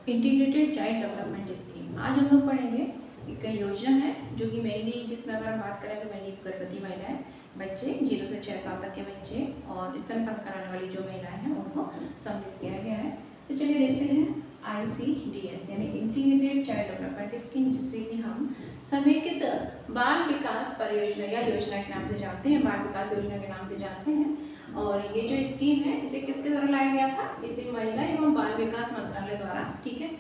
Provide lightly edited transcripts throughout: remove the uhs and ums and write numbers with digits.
Integrated child development scheme. आज हम लोग पढ़ेंगे एक योजना है जो कि मेनली जिसमें अगर हम बात करें तो मेनली गर्भवती महिलाएं, बच्चे 0 से 6 साल तक के बच्चे और स्तनपान कराने वाली जो महिलाएं हैं उनको सम्मिलित किया गया है। तो चलिए देखते हैं ICDS यानी इंटीग्रेटेड चाइल्ड डेवलपमेंट स्कीम, जिससे कि हम समेकित बाल विकास परियोजना या योजना के नाम से जानते हैं, बाल विकास योजना के नाम से जानते हैं। और ये जो स्कीम है इसे किसके द्वारा लाया गया था? इसे महिला एवं बाल विकास मंत्रालय द्वारा, ठीक है।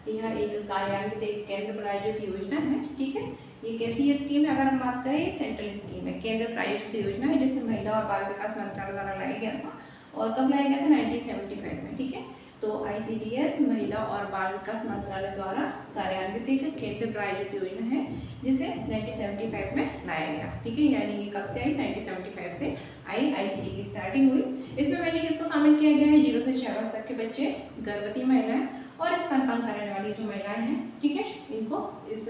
यह एक कार्यान्वित एक केंद्र प्रायोजित योजना है, ठीक है। ये कैसी स्कीम है? अगर हम बात करें ये सेंट्रल स्कीम है, केंद्र प्रायोजित योजना है, जिसे महिला और बाल विकास मंत्रालय द्वारा लाया गया था। और कब लाया गया था? 1975 में, ठीक है। तो ICDS महिला और बाल विकास मंत्रालय द्वारा कार्यान्वित एक केंद्र प्रायोजित योजना है, जिसे 1975 में लाया गया, ठीक है। यानी ये कब से आई? 1975 से आई, ICD की स्टार्टिंग हुई। इसमें मैंने किसको शामिल किया गया है? 0 से 6 वर्ष तक के बच्चे, गर्भवती महिलाएं और स्तनपान कराने वाली जो महिलाएं हैं, ठीक है, इनको इस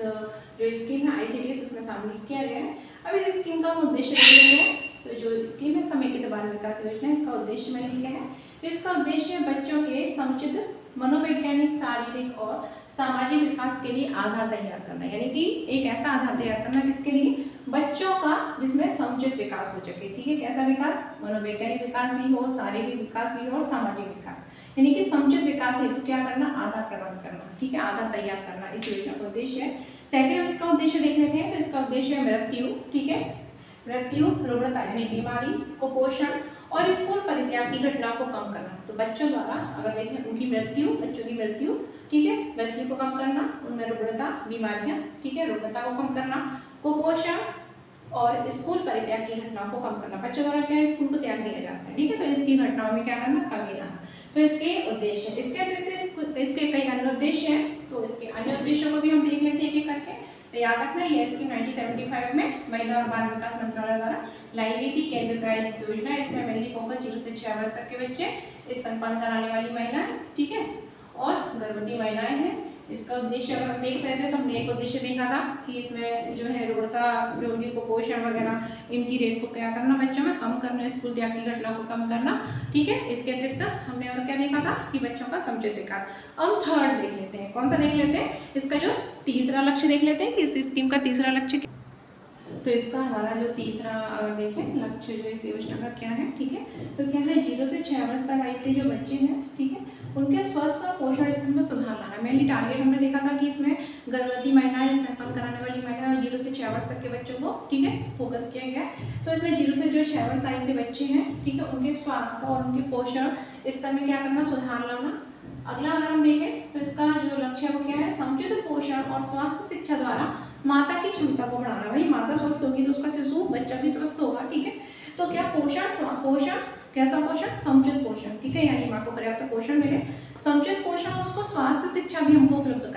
जो स्कीम है ICDS उसमें शामिल किया गया है। अब इस स्कीम का हम उद्देश्य देख लेते हैं। तो जो स्कीम है समेकित बाल विकास योजना, इसका उद्देश्य मैंने लिखा है। तो इसका उद्देश्य बच्चों के समुचित मनोवैज्ञानिक, शारीरिक और सामाजिक विकास के लिए आधार तैयार करना, यानी कि एक ऐसा आधार तैयार करना किसके लिए? बच्चों का, जिसमें समुचित विकास हो सके, ठीक है। कैसा विकास? मनोवैज्ञानिक विकास भी हो, शारीरिक विकास भी हो और सामाजिक विकास, यानी कि समुचित विकास हेतु क्या करना? आधार प्रदान करना, ठीक है, आधार तैयार करना इस योजना का उद्देश्य है। सेकंड हम इसका उद्देश्य देख लेते हैं। तो इसका उद्देश्य है मृत्यु, ठीक है, मृत्यु, रुग्णता यानी बीमारी, कुपोषण और स्कूल परित्याग की घटनाओं को कम करना। तो बच्चों द्वारा अगर देखें उनकी मृत्यु, बच्चों की मृत्यु, ठीक है, मृत्यु को कम करना, उनमें रुग्णता, बीमारियां, ठीक है, रुग्णता को कम करना, कुपोषण और स्कूल परित्याग की घटनाओं को कम करना। बच्चों द्वारा क्या है? स्कूल को त्याग दिया जाता है, ठीक है, तो इसकी घटनाओं में क्या करना? कमी लाना। तो इसके उद्देश्य, इसके अतिरिक्त इसके कई अन्य उद्देश्य हैं। तो इसके अन्य उद्देश्यों को भी हम देख लेते हैं एक-एक करके। तो याद रखना ये स्कीम 1975 में महिला और बाल विकास मंत्रालय द्वारा लाई गई थी, केंद्र प्रायोजित योजना। इसमें मेनली फोकस 0 से 6 वर्ष तक के बच्चे, स्तनपान कराने वाली महिलाएं, ठीक है, और गर्भवती महिलाएं हैं। इसका उद्देश्य अगर हम देख रहे थे तो हमने एक उद्देश्य देखा था कि इसमें जो है रुग्णता, जो उनकी कुपोषण वगैरह, इनकी रेट को क्या करना? बच्चों में कम करना, स्कूल त्याग की घटना को कम करना, ठीक है। इसके अतिरिक्त हमने और क्या देखा था कि बच्चों का समुचित विकास। अब थर्ड देख लेते हैं, कौन सा देख लेते हैं? इसका जो तीसरा लक्ष्य देख लेते हैं कि इस स्कीम का तीसरा लक्ष्य। तो इसका हमारा जो तीसरा देखें लक्ष्य जो इस योजना का क्या है, ठीक है, तो क्या है? 0 से 6 वर्ष तक आयु के जो बच्चे हैं, ठीक है, उनके स्वस्थ और पोषण स्तर में सुधार लाना। मेनली टारगेट हमने देखा था कि इसमें गर्भवती महिलाएं, स्तनपान कराने वाली महिलाएं और 0 से 6 वर्ष तक के बच्चों को, ठीक है, फोकस किया गया। तो इसमें 0 से जो 6 वर्ष आयु के बच्चे हैं, ठीक है, उनके स्वास्थ्य और उनके पोषण स्तर में क्या करना? सुधार लाना। अगला अगर हम देखें तो इसका जो लक्ष्य है वो क्या है? समुचित पोषण और स्वास्थ्य शिक्षा द्वारा माता की क्षमता को बढ़ाना। भाई माता स्वस्थ होगी तो उसका शिशु, बच्चा भी स्वस्थ होगा, ठीक है। तो क्या पोषण, कैसा पोषण? समुचित पोषण, ठीक है, यानी माँ को पर्याप्त पोषण मिले, समुचित पोषण और उसको स्वास्थ्य शिक्षा भी हमको उपलब्ध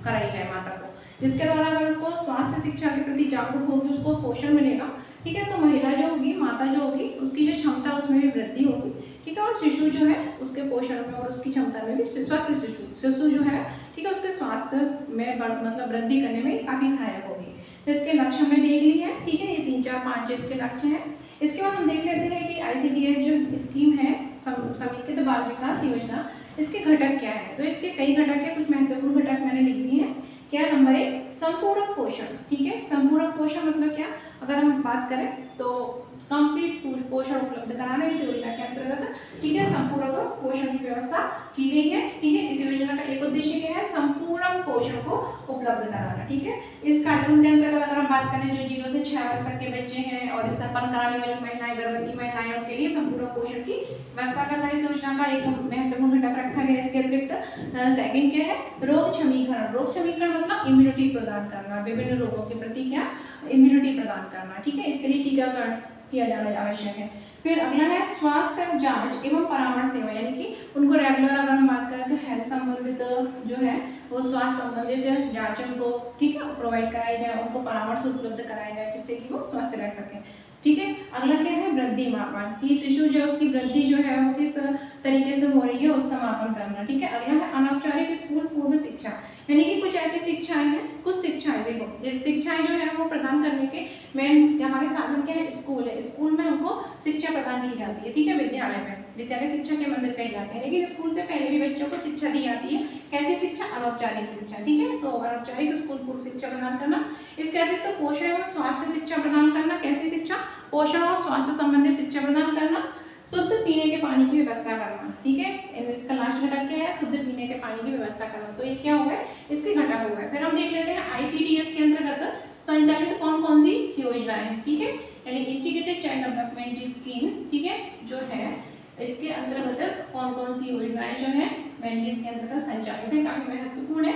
कराई जाए माता को, जिसके द्वारा अगर उसको स्वास्थ्य शिक्षा के प्रति जागरूक होगी, उसको पोषण मिलेगा, ठीक है, तो महिला जो होगी, माता जो होगी, उसकी जो क्षमता उसमें भी वृद्धि होगी, ठीक है, और शिशु जो है उसके पोषण में और उसकी क्षमता में भी, स्वस्थ शिशु जो है, ठीक है, उसके स्वास्थ्य में मतलब वृद्धि करने में काफ़ी सहायक होगी। तो इसके लक्ष्य हमने देख लिए हैं, ठीक है, ये 3, 4, 5 इसके लक्ष्य हैं। इसके बाद हम देख लेते हैं कि ICDS जो स्कीम है समेकित बाल विकास योजना, इसके घटक क्या है? तो इसके कई घटक है, कुछ महत्वपूर्ण घटक मैंने लिख दिए हैं। क्या? नंबर 1 संपूरक पोषण, ठीक है। संपूरक पोषण मतलब क्या? अगर हम बात करें तो कंप्लीट पोषण उपलब्ध कराना इस योजना के अंतर्गत, ठीक है, संपूरक पोषण की व्यवस्था की गई है, ठीक है। इस योजना का एक उद्देश्य क्या है? संपूरक पोषण को उपलब्ध कराना, ठीक है। इस कार्यक्रम के अंतर्गत अगर हम बात करें जो 0 से 6 वर्ष तक के बच्चे हैं और स्तनपान कराने वाली महिलाएं, गर्भवती महिलाएं, उनके लिए संपूरक पोषण की व्यवस्था करना इस योजना का एक महत्वपूर्ण घटक रखा गया। इसके अतिरिक्त सेकंड क्या है? रोग क्षमीकरण। रोग क्षमीकरण मतलब इम्यूनिटी प्रदान करना, विभिन्न रोगों के प्रति क्या? इम्यूनिटी प्रदान करना, ठीक है, इसके लिए टीकाकरण किया जाना आवश्यक है। फिर अगला है स्वास्थ्य जांच एवं परामर्श सेवा, यानी कि उनको रेगुलर अगर हम बात करें तो हेल्थ संबंधित जो है वो स्वास्थ्य संबंधित जांच उनको, ठीक है, प्रोवाइड कराई जाए, उनको परामर्श उपलब्ध कराया जाए, जिससे कि वो स्वस्थ रह सकें, ठीक है। अगला क्या है? वृद्धि मापन, कि शिशु जो उसकी वृद्धि जो है वो किस तरीके से हो रही है उसका मापन करना, ठीक है। अगला है अनौपचारिक स्कूल पूर्व शिक्षा, यानी कि कुछ ऐसी शिक्षाएं हैं, कुछ शिक्षाएं, देखो ये शिक्षाएं जो है वो प्रदान करने के मेन हमारे साधन क्या है? स्कूल है, स्कूल में हमको शिक्षा प्रदान की जाती है, ठीक है, विद्यालय में। विद्यालय शिक्षा के मंदिर कहलाते हैं। लेकिन स्कूल से पहले भी बच्चों को शिक्षा दी जाती है। कैसी शिक्षा? अनौपचारिक शिक्षा। ठीक है, तो अनौपचारिक स्कूल पूर्व शिक्षा प्रदान करना। इसके अतिरिक्त तो पोषण एवं स्वास्थ्य शिक्षा प्रदान करना। कैसी शिक्षा? पोषण और स्वास्थ्य संबंधित शिक्षा प्रदान करना। शुद्ध पीने के पानी की व्यवस्था करना। ठीक है, इसका लास्ट घटक क्या है? शुद्ध पीने के पानी की व्यवस्था करना। तो ये क्या हो गए? इसके घटक हो गए। फिर हम देख लेते हैं ICDS के अंतर्गत संचालित कौन कौन सी योजनाएं। ठीक है, यानी इंटीग्रेटेड चाइल्ड डेवलपमेंट स्कीम, ठीक है, जो है इसके अंतर्गत कौन कौन सी योजनाएं जो है मेनली इसके अंतर्गत संचालित है, काफी महत्वपूर्ण है।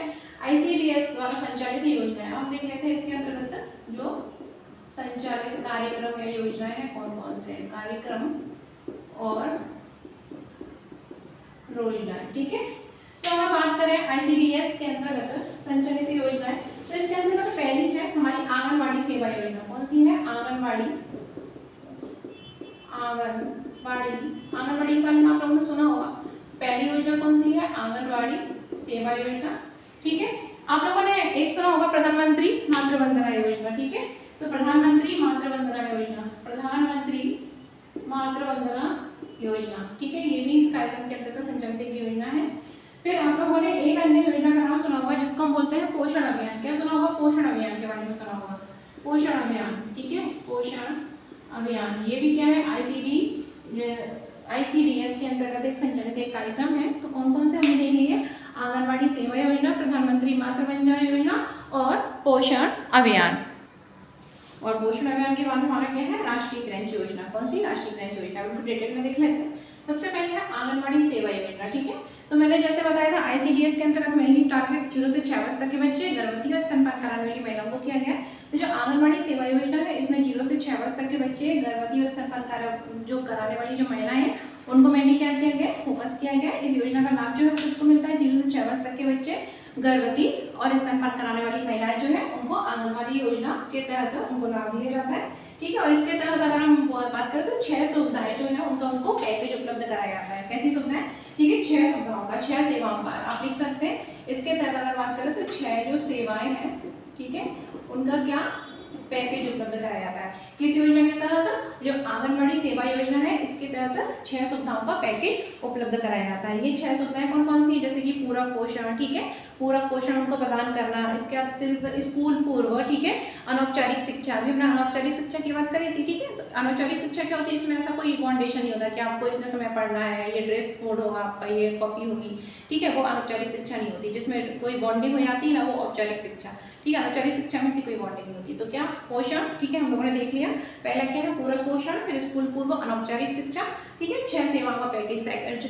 ICDS द्वारा संचालित योजनाएं हम देख लेते हैं। इसके अंतर्गत जो संचालित कार्यक्रम या योजनाएं हैं कौन कौन से कार्यक्रम और योजनाएं। ठीक है, तो अगर बात करें ICDS के अंतर्गत संचालित योजनाएं, तो इसके अंतर्गत पहली है हमारी आंगनवाड़ी सेवा योजना। कौन सी है? आंगनवाड़ी के बारे में आप लोगों ने सुना होगा। पहली योजना कौन सी है? आंगनवाड़ी सेवा योजना। ठीक है, आप लोगों ने एक सुना होगा प्रधानमंत्री मातृ वंदना योजना। ठीक है, तो प्रधानमंत्री मातृ वंदना योजना, प्रधानमंत्री मातृ वंदना योजना। ठीक है, ये भी इस कार्यक्रम के अंतर्गत संचालित एक योजना है। फिर आप लोगों ने एक अन्य योजना का नाम सुना होगा जिसको हम बोलते हैं पोषण अभियान। क्या सुना होगा? पोषण अभियान के बारे में सुना होगा। पोषण अभियान, ठीक है, पोषण अभियान, ये भी क्या है? ICDS के अंतर्गत एक संचालित एक कार्यक्रम है। तो कौन कौन से हमने देख लिए? आंगनवाड़ी सेवा योजना, प्रधानमंत्री मातृ वंदना योजना और पोषण अभियान। और पोषण अभियान के बाद हमारा क्या है? राष्ट्रीय क्रंच योजना। कौन सी? राष्ट्रीय क्रंच योजना। उनको डिटेल में देख लेते हैं। सबसे पहले है आंगनवाड़ी सेवा योजना। ठीक है, तो मैंने जैसे बताया था ICDS के अंतर्गत मेनली टारगेट 0 से 6 वर्ष तक के बच्चे, गर्भवती और स्तनपान कराने वाली महिलाओं को किया गया है। तो जो आंगनवाड़ी सेवा योजना है इसमें 0 से 6 वर्ष तक के बच्चे, गर्भवती और स्तनपान जो कराने वाली जो महिलाएं हैं उनको मेनली क्या किया गया? फोकस किया गया। इस योजना का लाभ जो है किसको मिलता है? 0 से 6 वर्ष तक के बच्चे, गर्भवती और स्तनपान कराने वाली महिलाएं जो है उनको आंगनवाड़ी योजना के तहत उनको लाभ दिया जाता है। ठीक है, और इसके तहत अगर हम बात करें तो 6 सुविधाएं जो है उनको पैकेज उपलब्ध कराया जाता है। कैसी सुविधाएं? ठीक है, 6 सुविधाओं का, 6 सेवाओं का आप लिख सकते हैं। इसके तहत अगर बात करें तो 6 जो सेवाएं हैं, ठीक है, उनका क्या पैकेज उपलब्ध कराया जाता है। किस योजना के तहत? जो आंगनवाड़ी सेवा योजना है इसके तहत 6 सुविधाओं का पैकेज उपलब्ध कराया जाता है। ये 6 सुविधाएं कौन कौन सी है? जैसे कि पूरक पोषण, ठीक है, पूरक पोषण उनको प्रदान करना। इसके अतिरिक्त स्कूल पूर्व, ठीक है, अनौपचारिक शिक्षा, अभी हमने अनौपचारिक शिक्षा की बात करी थी। ठीक है, तो अनौपचारिक शिक्षा क्या होती है? इसमें ऐसा कोई फाउंडेशन नहीं होता कि आपको इतने समय पढ़ना है, ये ड्रेस कोड होगा आपका, ये कॉपी होगी। ठीक है, वो अनौपचारिक शिक्षा नहीं होती। जिसमें कोई बॉन्डिंग हो जाती है ना, वो औपचारिक शिक्षा। ठीक है, अनौपचारिक शिक्षा में से कोई बॉन्डिंग नहीं होती। तो क्या? पोषण, ठीक है, हम लोगों ने देख लिया। पहला क्या है? पूरक पोषण, फिर स्कूल पूर्व अनौपचारिक शिक्षा, ठीक है, 6 सेवाओं का पैकेज।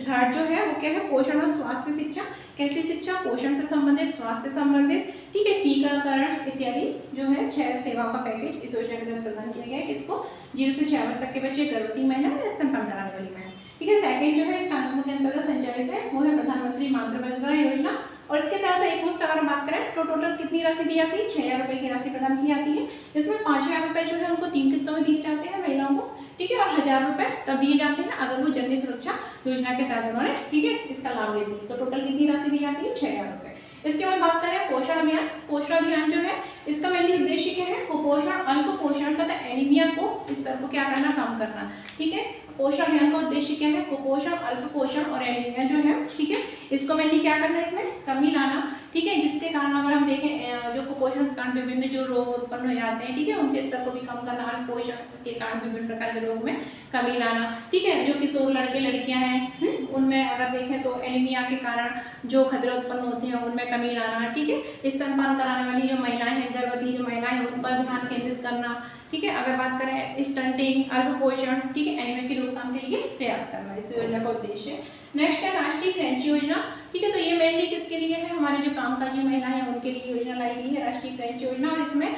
थर्ड जो है वो क्या है? पोषण और स्वास्थ्य शिक्षा। कैसी शिक्षा? पोषण से संबंधित, स्वास्थ्य से संबंधित, ठीक है, टीकाकरण इत्यादि जो है 6 सेवाओं का पैकेज इस योजना के तहत प्रदान किया गया है। किसको? 0 से 6 वर्ष तक के बच्चे, गर्भवती महिला और स्तनपान कराने वाली महिला। ठीक है, सेकंड जो है इस कार्यक्रम के अंतर्गत संचालित है वो है प्रधानमंत्री मातृ वंदना योजना। और इसके तहत एक मुश्त अगर हम बात करें तो टोटल कितनी राशि दी जाती है? 6000 रुपये की राशि प्रदान की जाती है, जिसमें 5000 रुपये जो है उनको 3 किस्तों में दिए जाते हैं महिलाओं को। ठीक है, और 1000 रुपये तब दिए जाते हैं अगर वो जननी सुरक्षा योजना के तहत उन्होंने, ठीक है, इसका लाभ लेती है। तो टोटल कितनी राशि दी जाती है? 6000 रुपये। इसके बाद बात करें पोषण अभियान। पोषण अभियान जो है इसका मेनली उद्देश्य क्या है? कुपोषण, अल्प पोषण तथा एनीमिया को स्तर को क्या करना? कम करना। ठीक है, पोषण अभियान का उद्देश्य क्या है? कुपोषण, अल्प पोषण और एनीमिया जो है, ठीक है, इसको मेनली क्या करना है? इसमें कमी लाना। ठीक है, जिसके कारण अगर हम देखें जो कुपोषण के कारण विभिन्न जो रोग उत्पन्न हो जाते हैं, ठीक है, उनके स्तर को भी कम करना। अल्प पोषण के कारण विभिन्न प्रकार के रोग में कमी लाना। ठीक है, जो किशोर लड़के लड़कियां हैं उनमें अगर देखें तो एनीमिया के कारण जो खतरे उत्पन्न होते हैं उनमें कमी लाना। ठीक है, स्तनपान कराने वाली जो महिलाएं हैं, गर्भवती जो महिलाएं हैं, उन पर ध्यान केंद्रित करना। ठीक है, अगर बात करें स्टंटिंग, अल्प पोषण, ठीक है, एनीमिया की रोकथाम के लिए प्रयास करना, इस योजना का उद्देश्य। नेक्स्ट है राष्ट्रीय क्रंच योजना। ठीक है, तो ये मेनली किसके लिए है? हमारे जो कामकाजी महिलाएं हैं उनके लिए योजना लाई गई है राष्ट्रीय क्रंच योजना। और इसमें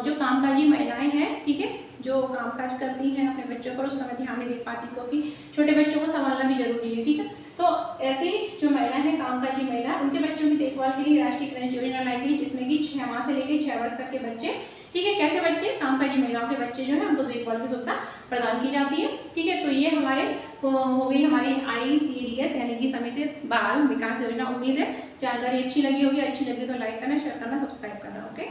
जो कामकाजी महिलाएं हैं, ठीक है, जो कामकाज करती हैं अपने बच्चों पर, उस समय ध्यान नहीं दे पाती क्योंकि छोटे बच्चों को संभालना भी जरूरी है। ठीक है, तो ऐसी जो महिलाएं हैं कामकाजी महिला, उनके बच्चों की देखभाल के लिए राष्ट्रीय क्रंच योजना लाई गई, जिसमें कि 6 माह से लेकर 6 वर्ष तक के बच्चे, ठीक है, कैसे बच्चे? कामकाजी महिलाओं के बच्चे जो है उनको देखभाल की सुविधा प्रदान की जाती है। ठीक है, तो ये हमारे हो गई हमारी ICDS यानी कि समेकित बाल विकास योजना। उम्मीद है जानकारी अच्छी लगी होगी। अच्छी लगी तो लाइक करना, शेयर करना, सब्सक्राइब करना। ओके।